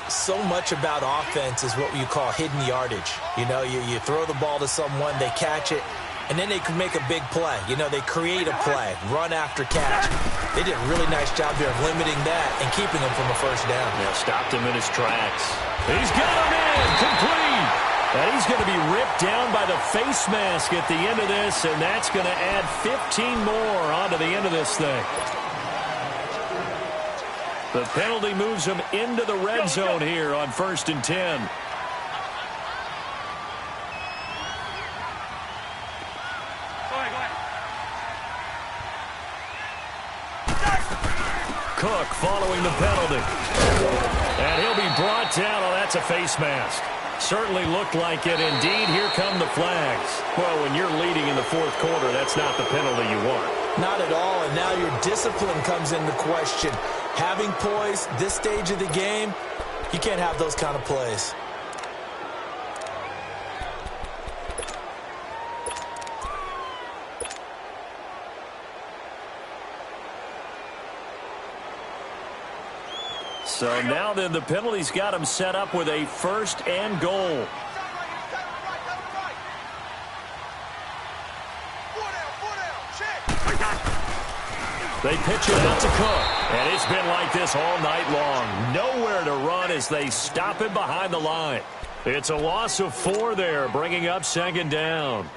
So much about offense is what you call hidden yardage. You know, you throw the ball to someone, they catch it, and then they can make a big play. You know, they create a play, run after catch. They did a really nice job there of limiting that and keeping him from a 1st down. Yeah, stopped him in his tracks. He's got him in, complete. And he's going to be ripped down by the face mask at the end of this, and that's going to add 15 more onto the end of this thing. The penalty moves him into the red zone here on 1st and 10. Cook following the penalty. And he'll be brought down. Oh, that's a face mask. Certainly looked like it. Indeed, here come the flags. Well, when you're leading in the 4th quarter, that's not the penalty you want. Not at all, and now your discipline comes into question. Having poise this stage of the game, you can't have those kind of plays. So now then the penalty's got him set up with a 1st and goal. They pitch it out to Cook, and it's been like this all night long. Nowhere to run as they stop him behind the line. It's a loss of 4 there, bringing up 2nd down.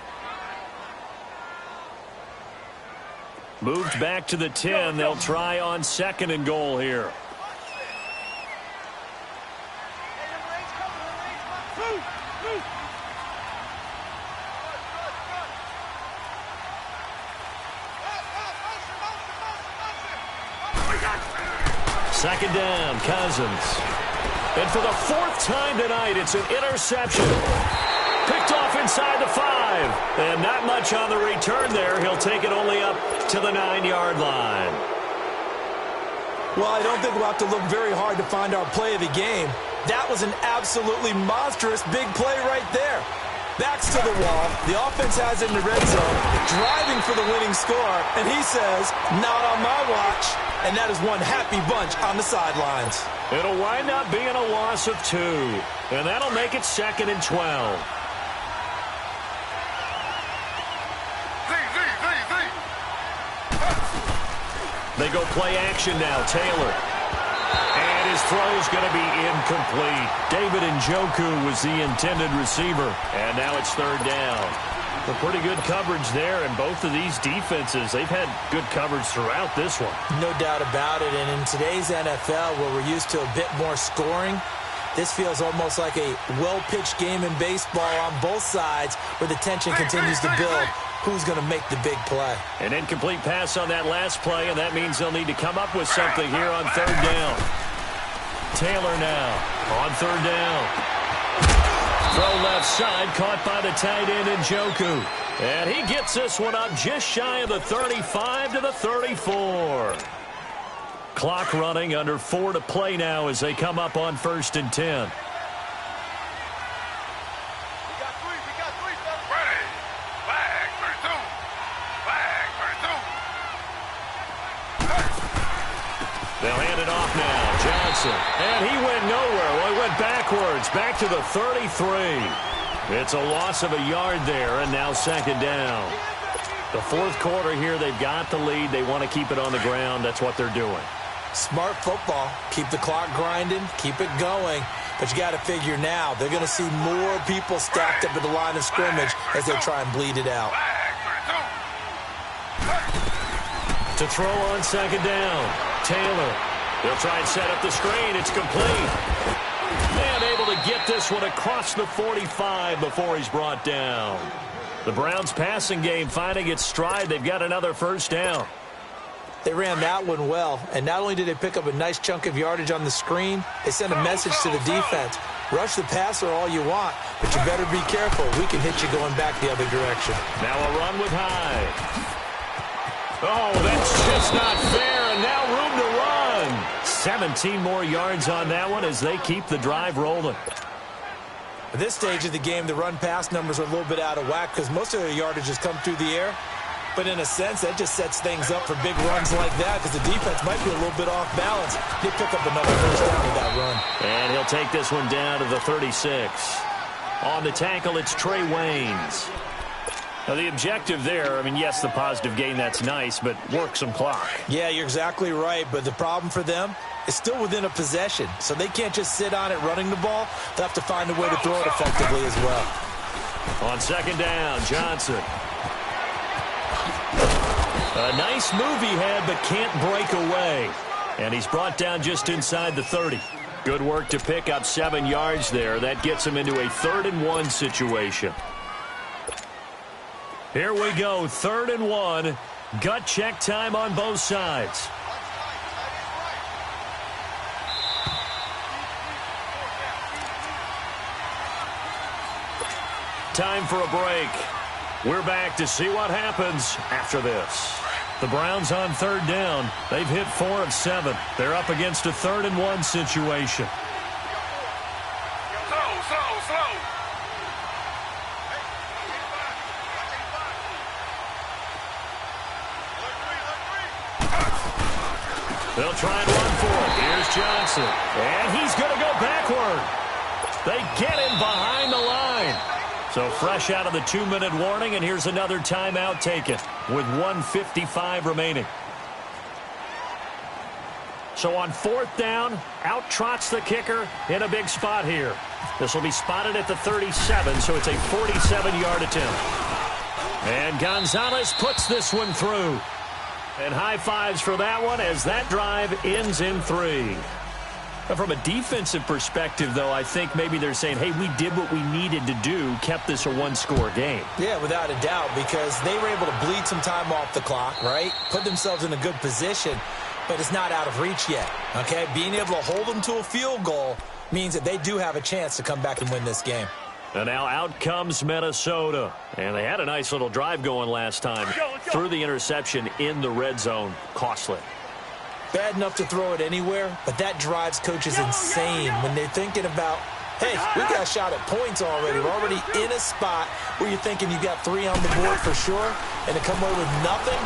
Moved back to the 10. They'll try on 2nd and goal here. Second down, Cousins. And for the 4th time tonight, it's an interception. Picked off inside the 5. And not much on the return there. He'll take it only up to the 9-yard line. Well, I don't think we'll have to look very hard to find our play of the game. That was an absolutely monstrous big play right there. Backs to the wall. The offense has it in the red zone, driving for the winning score. And he says, not on my watch. And that is one happy bunch on the sidelines. It'll wind up being a loss of 2. And that'll make it 2nd and 12. They go play action now. Taylor. And his throw's going to be incomplete. David Njoku was the intended receiver. And now it's 3rd down. A pretty good coverage there, and both of these defenses, they've had good coverage throughout this one. No doubt about it. And in today's NFL, where we're used to a bit more scoring, this feels almost like a well-pitched game in baseball on both sides where the tension continues to build. Who's going to make the big play? An incomplete pass on that last play, and that means they'll need to come up with something here on 3rd down. Taylor now on 3rd down. Throw left side, caught by the tight end Njoku. And he gets this one up just shy of the 35 to the 34. Clock running, under 4 to play now as they come up on 1st and 10. They'll hand it off now. Johnson. And he went nowhere. Well, he went backwards. Back to the 33. It's a loss of a yard there, and now 2nd down. The 4th quarter here, they've got the lead. They want to keep it on the ground. That's what they're doing. Smart football. Keep the clock grinding. Keep it going. But you got to figure now, they're going to see more people stacked up at the line of scrimmage as they try and bleed it out. To throw on 2nd down. Taylor. They'll try and set up the screen. It's complete. And able to get this one across the 45 before he's brought down. The Browns' passing game finding its stride. They've got another 1st down. They ran that one well, and not only did they pick up a nice chunk of yardage on the screen, they sent a message to the defense. Rush the passer all you want, but you better be careful. We can hit you going back the other direction. Now a run with Hyde. Oh, that's just not fair, and now room to run. 17 more yards on that one as they keep the drive rolling. At this stage of the game, the run-pass numbers are a little bit out of whack because most of their yardage has come through the air. But in a sense, that just sets things up for big runs like that because the defense might be a little bit off balance. He'll pick up another 1st down with that run. And he'll take this one down to the 36. On the tackle, it's Trey Waynes. Now, the objective there, I mean, yes, the positive gain, that's nice, but work some clock. Yeah, you're exactly right, but the problem for them is still within a possession, so they can't just sit on it running the ball. They'll have to find a way to throw it effectively as well. On 2nd down, Johnson. A nice move he had, but can't break away. And he's brought down just inside the 30. Good work to pick up 7 yards there. That gets him into a 3rd and 1 situation. Here we go, 3rd and 1. Gut check time on both sides. Time for a break. We're back to see what happens after this. The Browns on 3rd down. They've hit 4 of 7. They're up against a 3rd and 1 situation. Slow. They'll try and run for it. Here's Johnson. And he's going to go backward. They get him behind the line. So fresh out of the 2-minute warning, and here's another timeout taken with 1:55 remaining. So on 4th down, out trots the kicker in a big spot here. This will be spotted at the 37, so it's a 47-yard attempt. And Gonzalez puts this one through. And high fives for that one as that drive ends in 3. From a defensive perspective, though, I think maybe they're saying, hey, we did what we needed to do, kept this a one-score game. Yeah, without a doubt, because they were able to bleed some time off the clock, right? Put themselves in a good position, but it's not out of reach yet, okay? Being able to hold them to a field goal means that they do have a chance to come back and win this game. And now out comes Minnesota. And they had a nice little drive going last time. Threw the interception in the red zone. Costly. Bad enough to throw it anywhere, but that drives coaches insane when they're thinking about, hey, we got a shot at points already. We're already in a spot where you're thinking you got 3 on the board for sure, and to come away with nothing,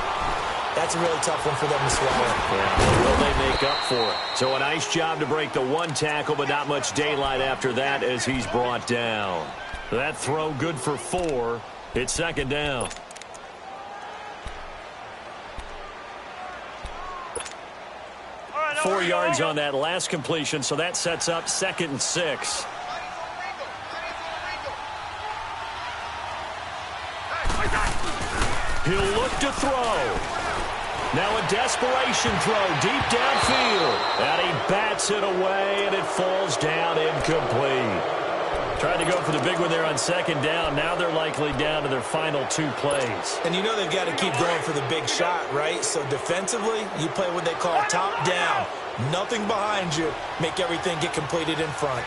that's a really tough one for them to swallow. Yeah, will they make up for it? So a nice job to break the 1 tackle, but not much daylight after that as he's brought down. That throw good for 4. It's 2nd down. Right, 4 yards on that last completion, so that sets up 2nd and 6. He'll look to throw. Now a desperation throw deep downfield. And he bats it away, and it falls down incomplete. Tried to go for the big one there on 2nd down. Now they're likely down to their final 2 plays. And you know they've got to keep going for the big shot, right? So defensively, you play what they call top down. Nothing behind you. Make everything get completed in front.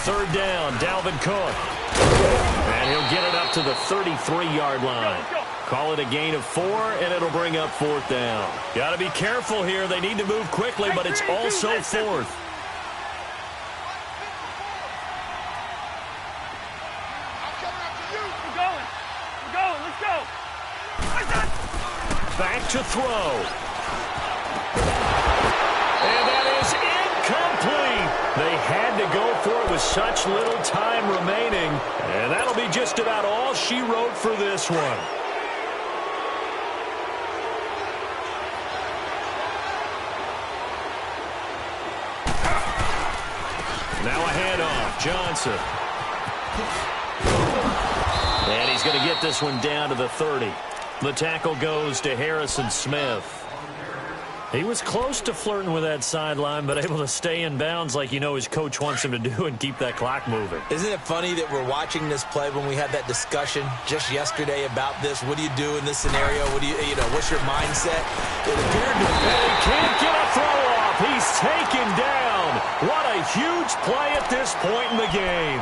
Third down, Dalvin Cook. And he'll get it up to the 33-yard line. Call it a gain of 4, and it'll bring up 4th down. Got to be careful here. They need to move quickly, but it's also 4th. We're going. Let's go. Back to throw. And that is incomplete. They had to go for it with such little time remaining. And that'll be just about all she wrote for this one. Now a handoff. Johnson. And he's going to get this one down to the 30. The tackle goes to Harrison Smith. He was close to flirting with that sideline, but able to stay in bounds like you know his coach wants him to do and keep that clock moving. Isn't it funny that we're watching this play when we had that discussion just yesterday about this? What do you do in this scenario? What do you know, what's your mindset? It appeared to be. And he can't get a throw off. He's taken down. What a huge play at this point in the game.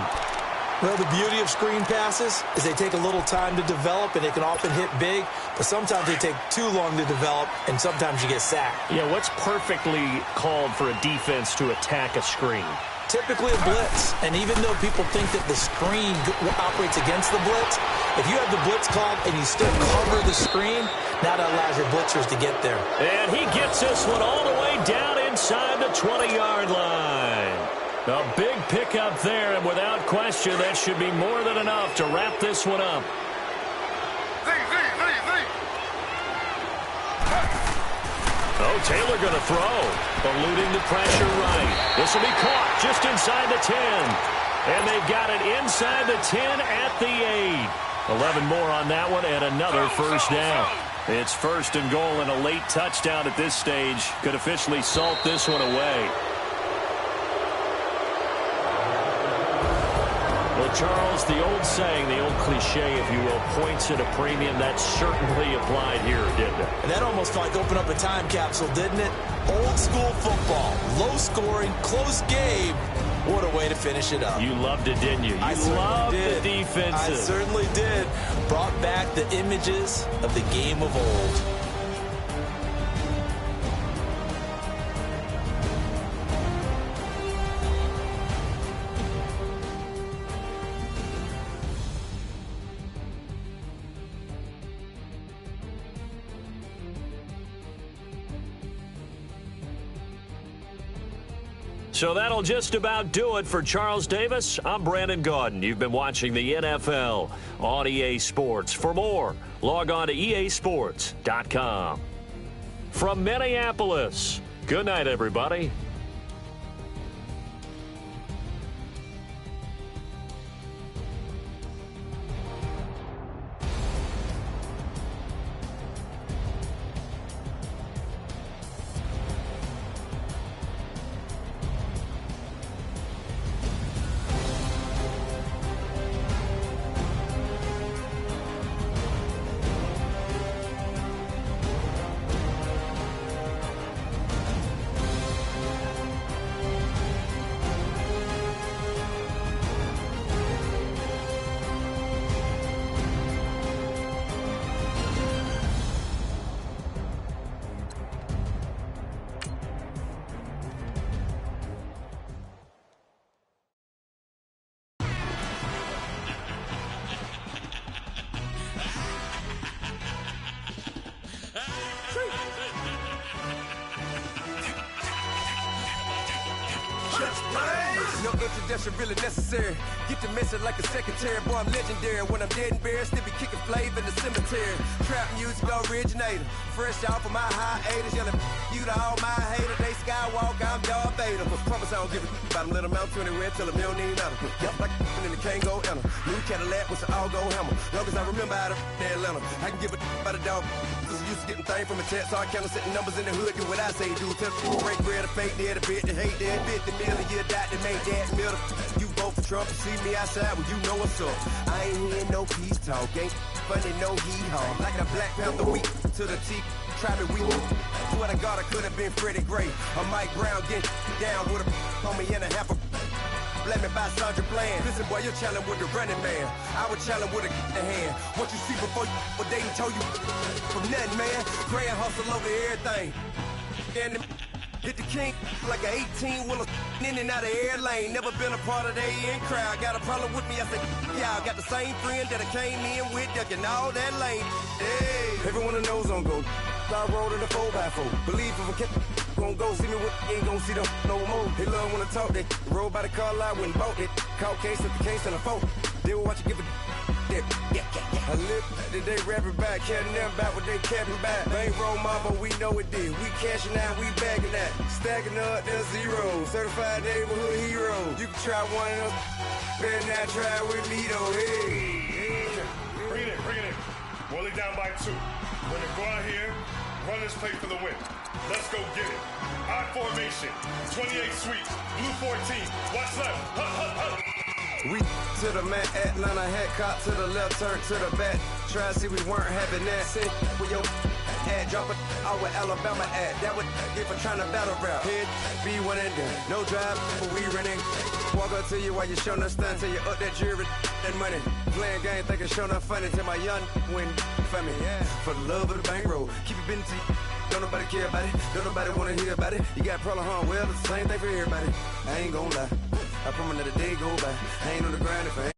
Well, the beauty of screen passes is they take a little time to develop, and they can often hit big, but sometimes they take too long to develop, and sometimes you get sacked. Yeah, what's perfectly called for a defense to attack a screen? Typically a blitz, and even though people think that the screen operates against the blitz, if you have the blitz called and you still cover the screen, that allows your blitzers to get there. And he gets this one all the way down inside the 20-yard line. A big pickup there, and without question, that should be more than enough to wrap this one up. Oh, Taylor going to throw. Eluding the pressure right. This will be caught just inside the 10. And they've got it inside the 10 at the 8. 11 more on that one, and another first down. It's 1st and goal, and a late touchdown at this stage could officially salt this one away. Well, Charles, the old saying, the old cliche, if you will, points at a premium, that certainly applied here, didn't it? And that almost felt like opened up a time capsule, didn't it? Old school football, low scoring, close game. What a way to finish it up. You loved it, didn't you? You loved the defensive. I certainly did. Brought back the images of the game of old. So that'll just about do it for Charles Davis. I'm Brandon Gaudin. You've been watching the NFL on EA Sports. For more, log on to easports.com. From Minneapolis, good night, everybody. No introduction really necessary. Get the message like a secretary. Boy, I'm legendary. When I'm dead and buried, still be kicking flavor in the cemetery. Trap music originator. Fresh off of my hiatus. Yelling you to all my haters. They skywalk, I'm Darth Vader. Promise I don't give a about them. Let them out to anywhere. Tell them they don't need nothing. Yup, like and the can't go enter. New Cadillac with an all-go hammer. Long as I remember how to Atlanta. I can give a about a dog. Cause I'm used to getting things from a text. So I count setting numbers in the hood. Do what I say do. Tell break bread, a fake dead, a bit, to hate dead. 50 million, you died to make that middle. You vote for Trump, you see me outside, well, you know what's up. I ain't hearing no peace talk, ain't funny, no hee-haw. Like a Black Panther weak to the teeth, try me weak. Swear to God, I could have been Freddie Gray. Or Mike Brown getting down with a on me and a half a let me buy Sandra Bland. Listen, boy, you're challenging with the running man. I would challenge with a in the hand. What you see before you, what they told you from nothing, man. Grand hustle over everything. And hit the king like an 18-wheeler in and out of air lane. Never been a part of the in crowd. Got a problem with me, I said, y'all got the same friend that I came in with, ducking all that lane. Hey, everyone knows on go. I rolled in the 4x4. Believe if I kept gon' go see me with ain't gon' see them no more. They love when I talk, they roll by the car lot, went bought it. Caught case at the case and a phone. They will watch you give a I live today rapping back, carrying them back what they capping back. Bankroll mama, we know it did. We cashing out, we bagging that. Stacking up, there's zero. Certified neighborhood hero. You can try one of them, better not try with me though. Hey. Bring it in. Roll it down by 2. We're gonna go out here, run this play for the win. Let's go get it. Odd formation, 28 sweeps, blue 14. Watch left. Hup. We to the man, Atlanta hat caught to the left, turn to the back. Try to see we weren't having that. Send with your ad, drop it out with Alabama ad. That would give for trying to battle rap. Head, be one and done. No drive, but we running. Walk up to you while you showing us stunt till you up that jewelry, that money. Playing game, thinking showing up funny till my young win for me. Yeah. For the love of the bankroll, keep it busy. Don't nobody care about it. Don't nobody wanna hear about it. You got problem, huh? Well, it's the same thing for everybody. I ain't gon' lie. I promise that a day go by. I ain't on the grind if I ain't.